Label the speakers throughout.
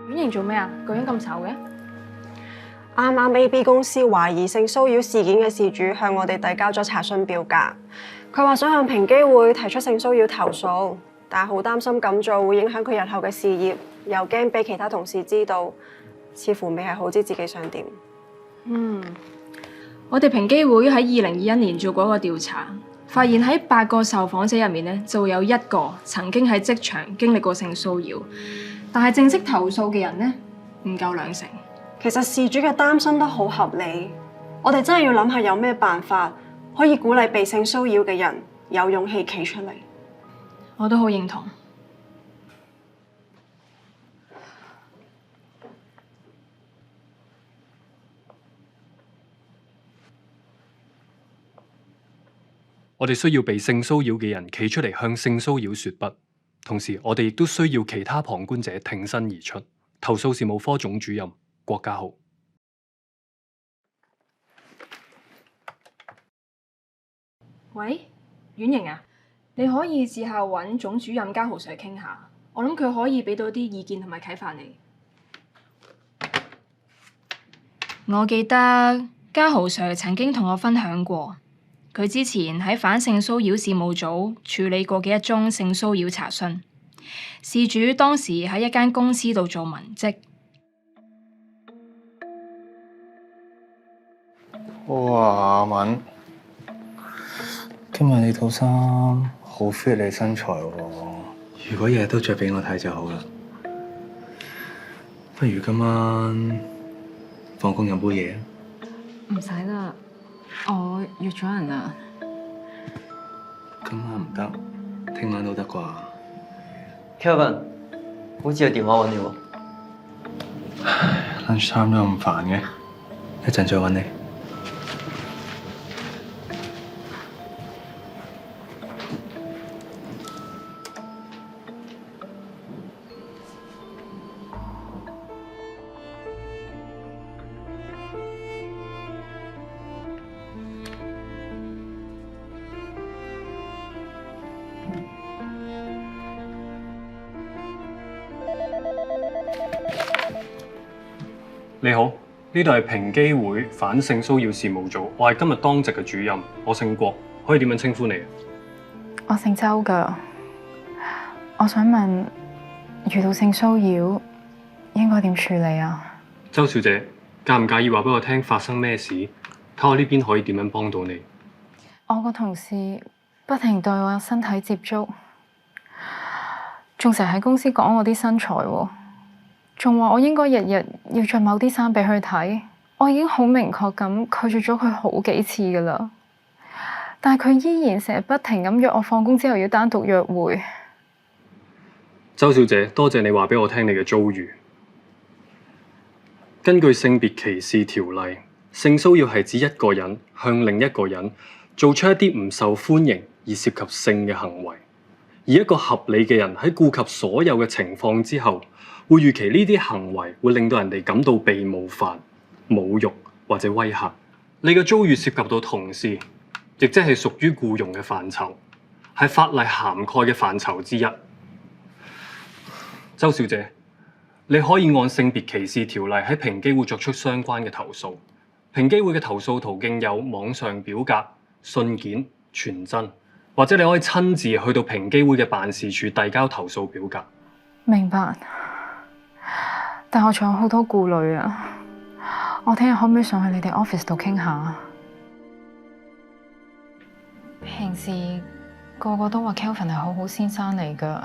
Speaker 1: 婉瑩做咩啊？個樣咁醜嘅。
Speaker 2: 啱啱 AB 公司懷疑性騷擾事件嘅事主向我哋遞交咗查詢表格，佢話想向平機會提出性騷擾投訴，但係好擔心咁做會影響佢日後嘅事業，又驚俾其他同事知道，似乎未係好知自己想點。
Speaker 1: 我哋平機會喺2021年做過一個調查，發現喺8個受訪者入面咧，就會有1個曾經喺職場經歷過性騷擾，但係正式投訴嘅人咧唔夠2成。
Speaker 2: 其實事主嘅擔心都好合理，我哋真係要諗下有咩辦法可以鼓勵被性騷擾嘅人有勇氣企出嚟。
Speaker 1: 我都好認同。
Speaker 3: 我哋需要被性騷擾嘅人企出嚟向性騷擾說不，同時我哋亦都需要其他旁觀者挺身而出。投訴事務科總主任郭家豪。
Speaker 1: 喂，婉瑩啊，你可以試下揾總主任家豪 Sir 傾下，我諗佢可以俾到啲意見同埋啟發你。我記得家豪 Sir 曾經同我分享過，佢之前喺反性騷擾事務組處理過嘅一宗性騷擾查詢，事主當時喺一間公司度做文職。
Speaker 4: 哇，阿敏，今日你套衫好 fit 你身材喎，如果日日都着俾我睇就好啦。不如今晚放工飲杯嘢？
Speaker 5: 唔使啦，我約咗人啦。
Speaker 4: 今晚唔得，聽晚都得啩
Speaker 6: ？Kevin， 好似有電話揾你喎。
Speaker 4: lunch time 都咁煩嘅，一陣再揾你。
Speaker 3: 你好，呢度係平機會反性騷擾事務組，我係今日當值嘅主任，我姓郭，可以點樣稱呼你啊？
Speaker 5: 我姓周㗎，我想問，遇到性騷擾應該點處理啊？
Speaker 3: 周小姐，介唔介意話俾我聽發生咩事？睇我呢邊可以點樣幫到你？
Speaker 5: 我個同事不停對我有身體接觸，仲成日喺公司講我啲身材喎。仲話我應該日日要着某啲衫俾佢睇，我已經好明確咁拒絕咗佢好幾次㗎啦，但係佢依然成日不停咁約我放工之後要單獨約會。
Speaker 3: 周小姐，多謝你話俾我聽你嘅遭遇。根據性別歧視條例，性騷擾係指一個人向另一個人做出一啲唔受歡迎而涉及性嘅行為，而一個合理嘅人喺顧及所有嘅情況之後，會預期呢啲行為會令到人哋感到被冒犯、侮辱或者威嚇。你嘅遭遇涉及到同事，亦即係屬於僱傭嘅範疇，係法例涵蓋嘅範疇之一。周小姐，你可以按性別歧視條例喺平機會作出相關嘅投訴。平機會嘅投訴途徑有網上表格、信件、傳真，或者你可以親自去到平機會嘅辦事處遞交投訴表格。
Speaker 5: 明白。但我仲有好多顧慮啊！我聽日可唔可以上去你哋 office 度傾下？平時個個都話 Kelvin 係好好先生嚟㗎。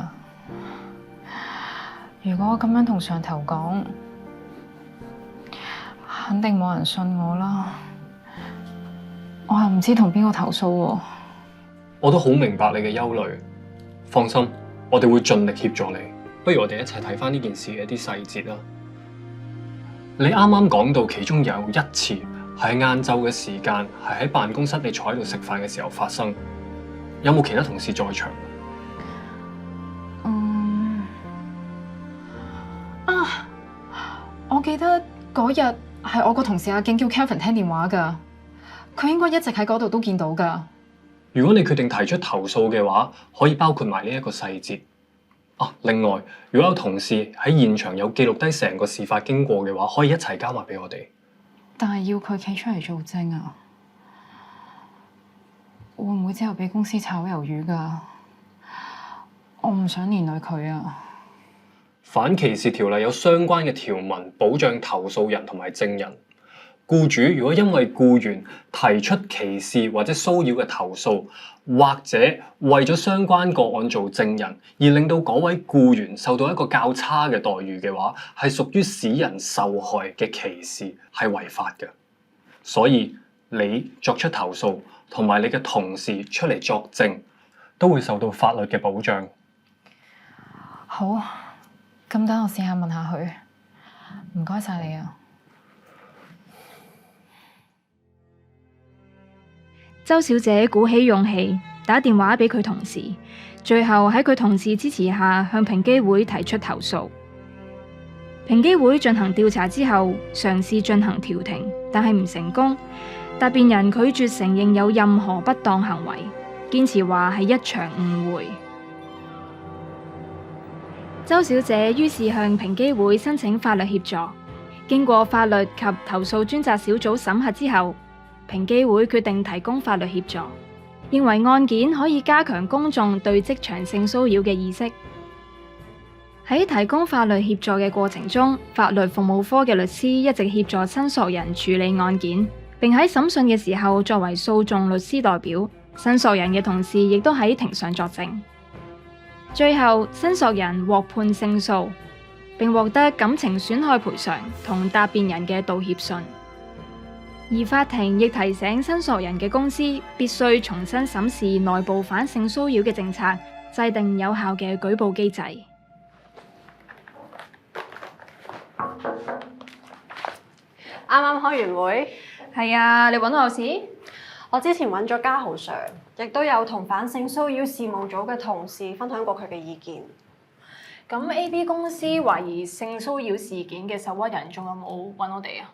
Speaker 5: 如果我咁樣同上頭講，肯定冇人信我啦。我又唔知同邊個投訴喎。
Speaker 3: 我都好明白你嘅憂慮，放心，我哋會盡力協助你。不如我哋一齊睇返呢件事嘅一啲細節啦。你啱啱講到其中有一次係晏晝嘅時間，係喺辦公室你坐喺度食飯嘅時候發生。有冇其他同事在場？
Speaker 5: 我記得嗰日係我個同事阿景叫 Kevin 聽電話㗎，佢應該一直喺嗰度都見到㗎。
Speaker 3: 如果你決定提出投訴嘅話，可以包括埋呢一個細節。另外，如果有同事喺現場有記錄低成個事發經過嘅話，可以一齊交埋俾我哋。
Speaker 5: 但係要佢企出嚟做證啊，會唔會之後俾公司炒魷魚㗎？我唔想連累佢啊。
Speaker 3: 反歧視條例有相關嘅條文保障投訴人同埋證人。僱主如果因為僱員提出歧視或者騷擾嘅投訴，或者為咗相關個案做證人，而令到嗰位僱員受到一個較差嘅待遇嘅話，係屬於使人受害嘅歧視，係違法嘅。所以你作出投訴，同埋你嘅同事出嚟作證，都會受到法律嘅保障。
Speaker 5: 好，咁等我試下問下佢。唔該晒你啊。
Speaker 1: 周小姐鼓起勇氣打電話俾佢同事，最後喺佢同事支持下向平機會提出投訴。平機會進行調查之後，嘗試進行調停，但係唔成功。答辯人拒絕承認有任何不當行為，堅持話係一場誤會。周小姐於是向平機會申請法律協助。經過法律及投訴專責小組審核之後，平機會決定提供法律協助，認為案件可以加強公眾對職場性騷擾嘅意識。喺提供法律協助嘅過程中，法律服務科嘅律師一直協助申索人處理案件，並喺審訊嘅時候作為訴訟律師代表。申索人嘅同事亦都喺庭上作證。最後，申索人獲判勝訴，並獲得感情損害賠償同答辯人嘅道歉信。而法庭亦提醒申索人嘅公司必須重新審視內部反性騷擾嘅政策，制定有效嘅舉報機制。
Speaker 2: 啱啱開完會，
Speaker 1: 係啊，你揾我有事？
Speaker 2: 我之前揾咗家豪 Sir， 亦都有同反性騷擾事務組嘅同事分享過佢嘅意見。
Speaker 1: 咁 AB 公司懷疑性騷擾事件嘅受屈人仲有冇揾我哋啊？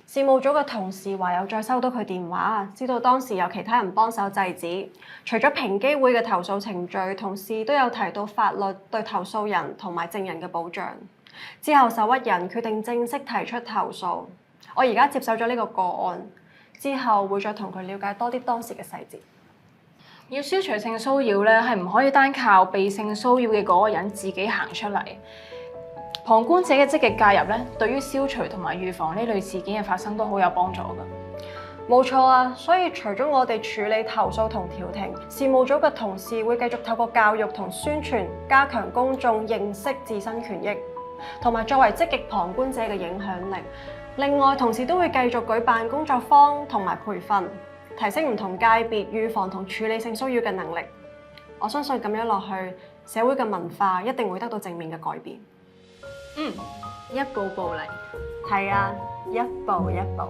Speaker 2: 事務組嘅同事話有再收到佢電話，知道當時有其他人幫手制止。除咗平機會嘅投訴程序，同事都有提到法律對投訴人同埋證人嘅保障。之後受屈人決定正式提出投訴。我而家接手咗呢個個案，之後會再同佢了解多啲當時嘅細節。
Speaker 1: 要消除性騷擾咧，係唔可以單靠被性騷擾嘅嗰個人自己行出嚟。旁觀者嘅積極介入咧，對於消除同埋預防呢類事件嘅發生都好有幫助㗎。
Speaker 2: 冇錯啊，所以除咗我哋處理投訴同調停，事務組嘅同事會繼續透過教育同宣傳，加強公眾認識自身權益，同埋作為積極旁觀者嘅影響力。另外，同事都會繼續舉辦工作坊同埋培訓，提升唔同界別預防同處理性騷擾嘅能力。我相信咁樣落去，社會嘅文化一定會得到正面嘅改變。
Speaker 1: 一步步嚟。
Speaker 2: 係啊，一步一步。